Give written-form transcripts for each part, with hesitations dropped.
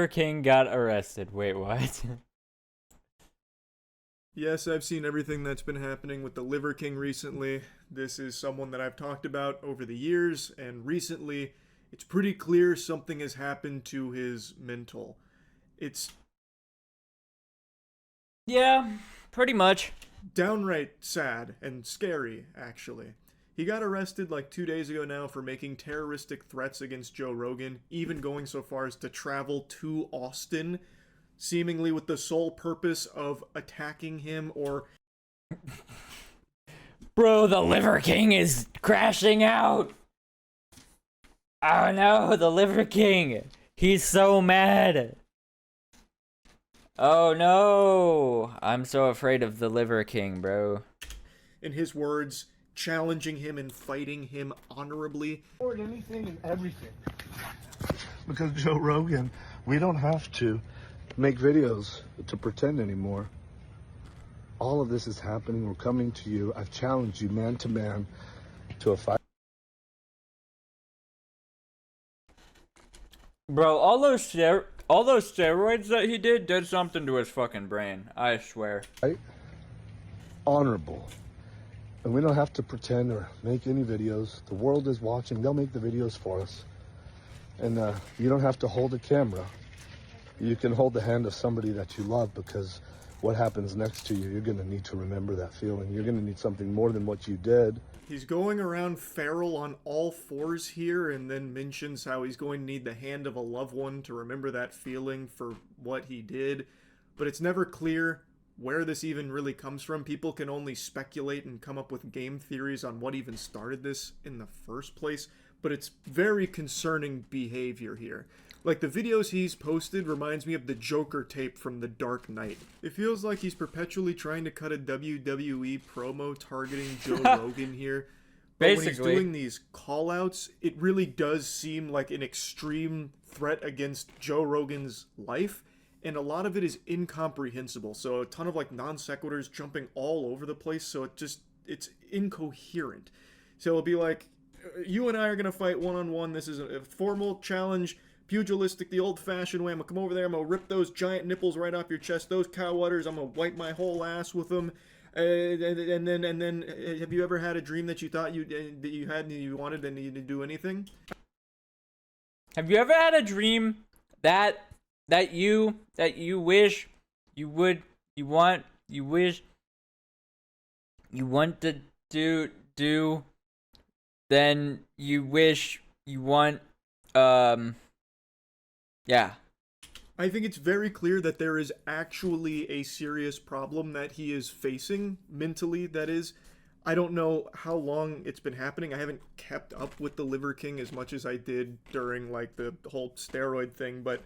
Liver King got arrested. Wait, what? Yes, I've seen everything that's been happening with the Liver King recently. This is someone that I've talked about over the years, and recently it's pretty clear something has happened to his mental. It's Yeah, pretty much. downright sad and scary, actually. He got arrested like 2 days ago now for making terroristic threats against Joe Rogan, even going so far as to travel to Austin, seemingly with the sole purpose of attacking him or Bro, the Liver King is crashing out. Oh no, the Liver King. He's so mad. Oh no. I'm so afraid of the Liver King, bro. in his words, challenging him and fighting him honorably. Or anything and everything. Because Joe Rogan, we don't have to make videos to pretend anymore. All of this is happening. We're coming to you. I've challenged you man to man to a fight. Bro, all those steroids that he did something to his fucking brain. I swear. Right? Honorable. And we don't have to pretend or make any videos. The world is watching. They'll make the videos for us. And you don't have to hold a camera. You can hold the hand of somebody that you love, because what happens next to you, you're going to need to remember that feeling. You're going to need something more than what you did. He's going around feral on all fours here and then mentions how he's going to need the hand of a loved one to remember that feeling for what he did. But it's never clear where this even really comes from. People can only speculate and come up with game theories on what even started this in the first place. But it's very concerning behavior here. Like, the videos he's posted reminds me of the Joker tape from The Dark Knight. It feels like he's perpetually trying to cut a WWE promo targeting Joe Rogan here. But when he's Basically. doing these call-outs, it really does seem like an extreme threat against Joe Rogan's life, and a lot of it is incomprehensible. So a ton of like non sequiturs jumping all over the place, so it's incoherent. So it'll be like, you and I are gonna fight one-on-one. This is a formal challenge. Pugilistic, the old-fashioned way. I'm gonna come over there. I'm gonna rip those giant nipples right off your chest. Those cow udders. I'm gonna wipe my whole ass with them. And then, have you ever had a dream that you thought you had and you wanted and you didn't do anything? Have you ever had a dream that you wish you would you want to do then you wish you want yeah. I think it's very clear that there is actually a serious problem that he is facing, mentally, that is. I don't know how long it's been happening. I haven't kept up with the Liver King as much as I did during, like, the whole steroid thing, but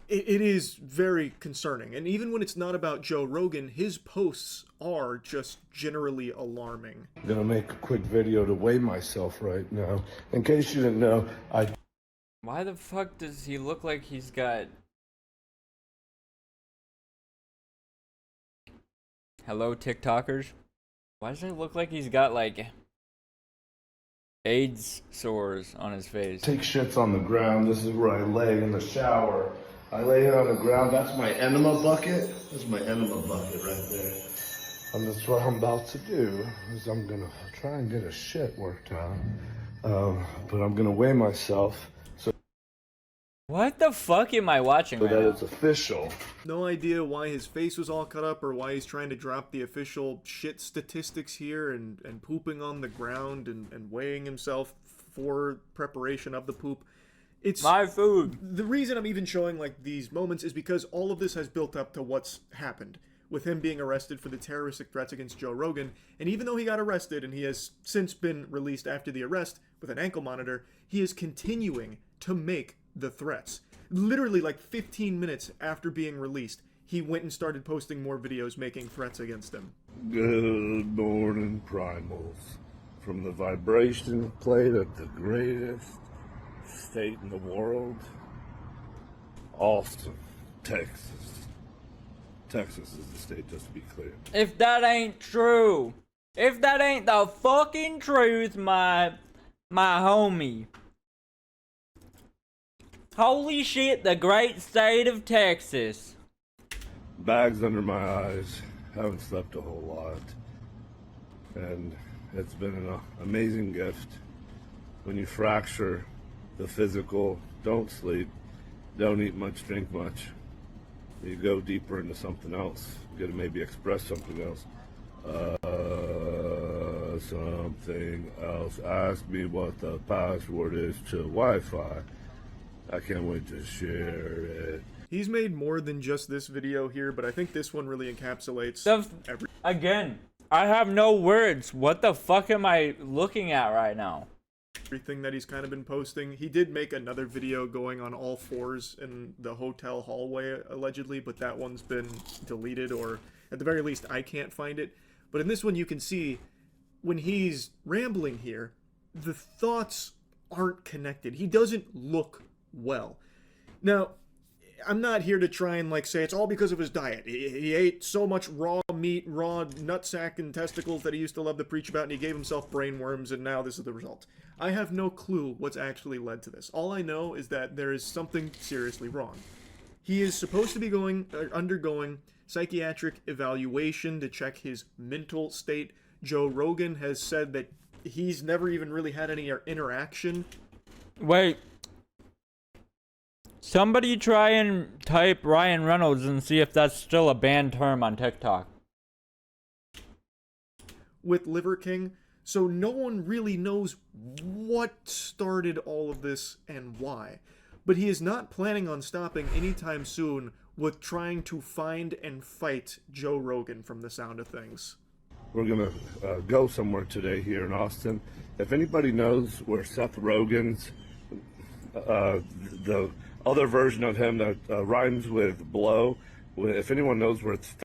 it is very concerning. And even when it's not about Joe Rogan, his posts are just generally alarming. I'm going to make a quick video to weigh myself right now. In case you didn't know, Why the fuck does he look like he's got... Hello, TikTokers? Why does it look like he's got, like, AIDS sores on his face? take shits on the ground. This is where I lay in the shower. I lay here on the ground. That's my enema bucket. That's my enema bucket right there. And that's what I'm about to do, is I'm gonna try and get a shit worked out. But I'm gonna weigh myself What the fuck am I watching so right that now? it's official. No idea why his face was all cut up or why he's trying to drop the official shit statistics here and pooping on the ground and weighing himself for preparation of the poop. It's My food. the reason I'm even showing like these moments is because all of this has built up to what's happened with him being arrested for the terroristic threats against Joe Rogan. And even though he got arrested and he has since been released after the arrest with an ankle monitor, he is continuing to make the threats. Literally like 15 minutes after being released, he went and started posting more videos making threats against him. Good morning, primals. From the vibration plate of the greatest state in the world, Austin, Texas. Texas is the state, just to be clear. If that ain't true, if that ain't the fucking truth, my homie. Holy shit, the great state of Texas. Bags under my eyes. Haven't slept a whole lot. And it's been an amazing gift. When you fracture the physical, don't sleep, don't eat much, drink much. You go deeper into something else. You gotta maybe express something else. Something else. Ask me what the password is to Wi-Fi. I can't wait to share it. He's made more than just this video here, but I think this one really encapsulates Again, I have no words. What the fuck am I looking at right now? everything that he's kind of been posting. He did make another video going on all fours in the hotel hallway, allegedly, but that one's been deleted, or at the very least, I can't find it. But in this one, you can see when he's rambling here, the thoughts aren't connected. He doesn't look well. Now, I'm not here to try and like say it's all because of his diet. He ate so much raw meat, raw nutsack and testicles that he used to love to preach about, and he gave himself brain worms, and now this is the result. I have no clue what's actually led to this. All I know is that there is something seriously wrong. He is supposed to be undergoing psychiatric evaluation to check his mental state. Joe Rogan has said that he's never even really had any interaction. Wait. Somebody try and type Ryan Reynolds and see if that's still a banned term on TikTok. With Liver King, so no one really knows what started all of this and why. But he is not planning on stopping anytime soon with trying to find and fight Joe Rogan, from the sound of things. We're gonna go somewhere today here in Austin. If anybody knows where Seth Rogen's, the other version of him that rhymes with blow, if anyone knows where its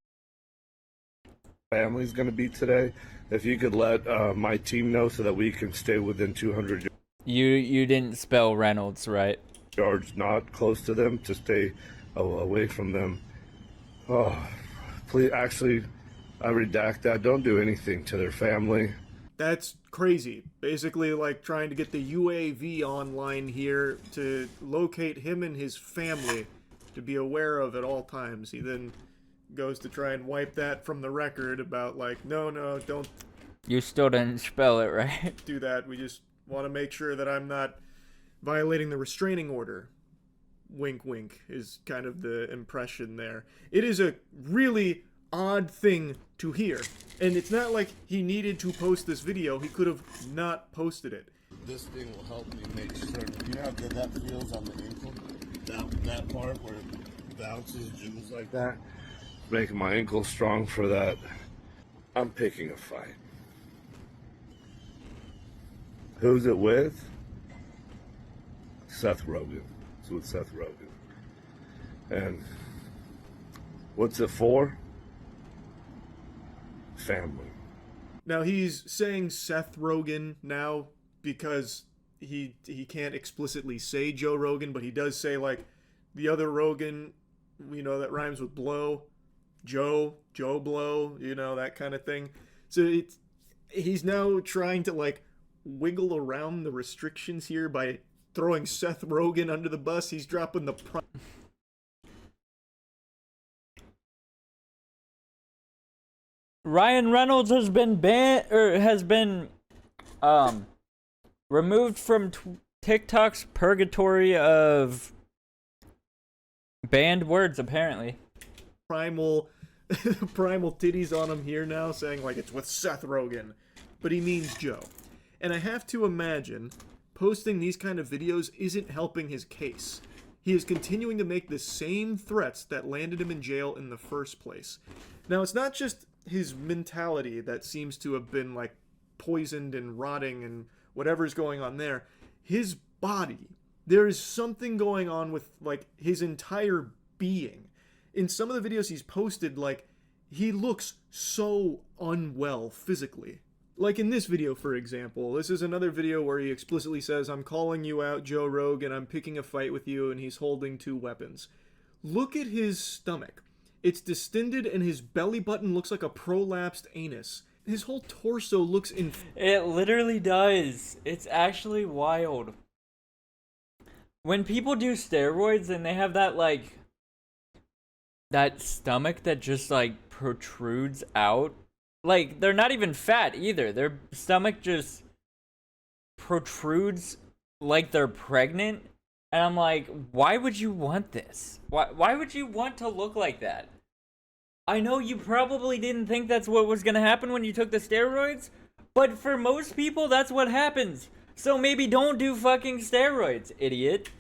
family's gonna be today, if you could let my team know so that we can stay within 200 You didn't spell Reynolds right. yards, not close to them, to stay away from them. Oh, please, actually, I redact that. Don't do anything to their family. That's crazy. Basically like trying to get the UAV online here to locate him and his family to be aware of at all times. He then goes to try and wipe that from the record about like, no, don't You still didn't spell it right. do that. We just want to make sure that I'm not violating the restraining order. Wink, wink is kind of the impression there. It is a really odd thing to hear. And it's not like he needed to post this video. He could have not posted it. This thing will help me make certain. You know how good that feels on the ankle? That part where it bounces, jiggles like that? Making my ankle strong for that. I'm picking a fight. Who's it with? Seth Rogen. It's with Seth Rogen. And what's it for? Family. Now he's saying Seth Rogen now because he can't explicitly say Joe Rogan, but he does say like the other Rogan, you know, that rhymes with blow, Joe Blow, you know, that kind of thing. So he's now trying to like wiggle around the restrictions here by throwing Seth Rogen under the bus. He's dropping the Ryan Reynolds has been removed from TikTok's purgatory of banned words, apparently. primal titties on him here now, saying like it's with Seth Rogen, but he means Joe. And I have to imagine posting these kind of videos isn't helping his case. He is continuing to make the same threats that landed him in jail in the first place. Now, it's not just his mentality that seems to have been like poisoned and rotting and whatever's going on there. His body, there is something going on with like his entire being. In some of the videos he's posted, like he looks so unwell physically. Like in this video, for example, this is another video where he explicitly says, I'm calling you out, Joe Rogan, I'm picking a fight with you, and he's holding 2 weapons. Look at his stomach. It's distended and his belly button looks like a prolapsed anus. His whole torso looks It literally does. It's actually wild. when people do steroids and they have that like that stomach that just like protrudes out, like they're not even fat either. Their stomach just protrudes like they're pregnant, and I'm like, why would you want this? Why would you want to look like that? I know you probably didn't think that's what was gonna happen when you took the steroids, but for most people that's what happens. So maybe don't do fucking steroids, idiot.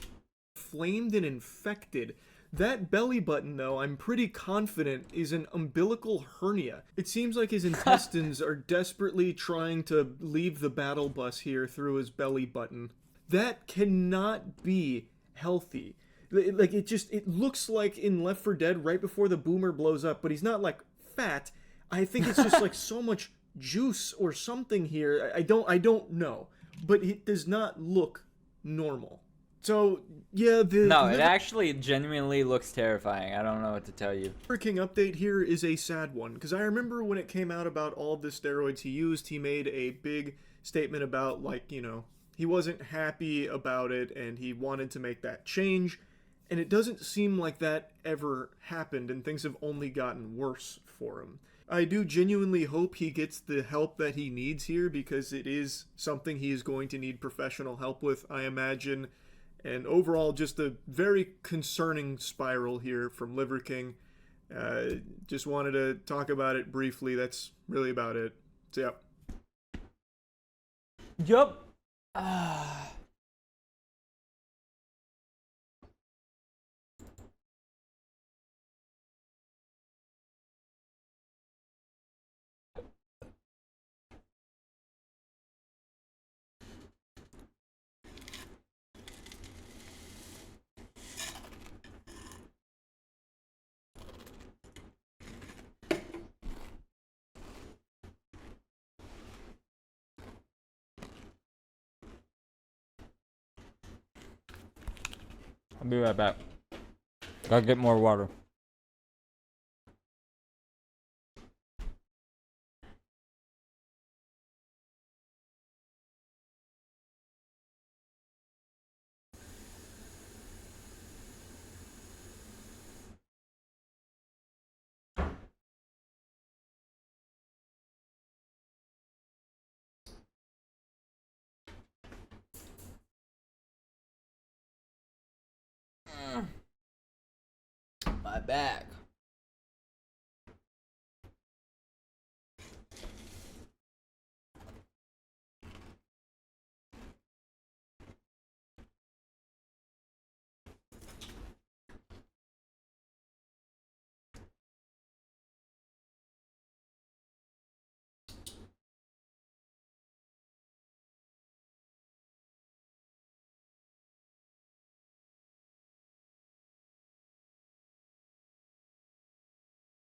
Inflamed and infected. That belly button, though, I'm pretty confident is an umbilical hernia. It seems like his intestines are desperately trying to leave the battle bus here through his belly button. That cannot be healthy. Like, it looks like in Left 4 Dead right before the boomer blows up, but he's not, like, fat. I think it's just, like, so much juice or something here. I don't know. But it does not look normal. So, yeah, No, it actually genuinely looks terrifying. I don't know what to tell you. Liver King update here is a sad one, because I remember when it came out about all of the steroids he used, he made a big statement about, like, you know, he wasn't happy about it, and he wanted to make that change, and it doesn't seem like that ever happened, and things have only gotten worse for him. I do genuinely hope he gets the help that he needs here, because it is something he is going to need professional help with, I imagine. And overall, just a very concerning spiral here from Liver King. Just wanted to talk about it briefly. That's really about it. So, yeah. Yup. I'll be right back. Gotta get more water. My back.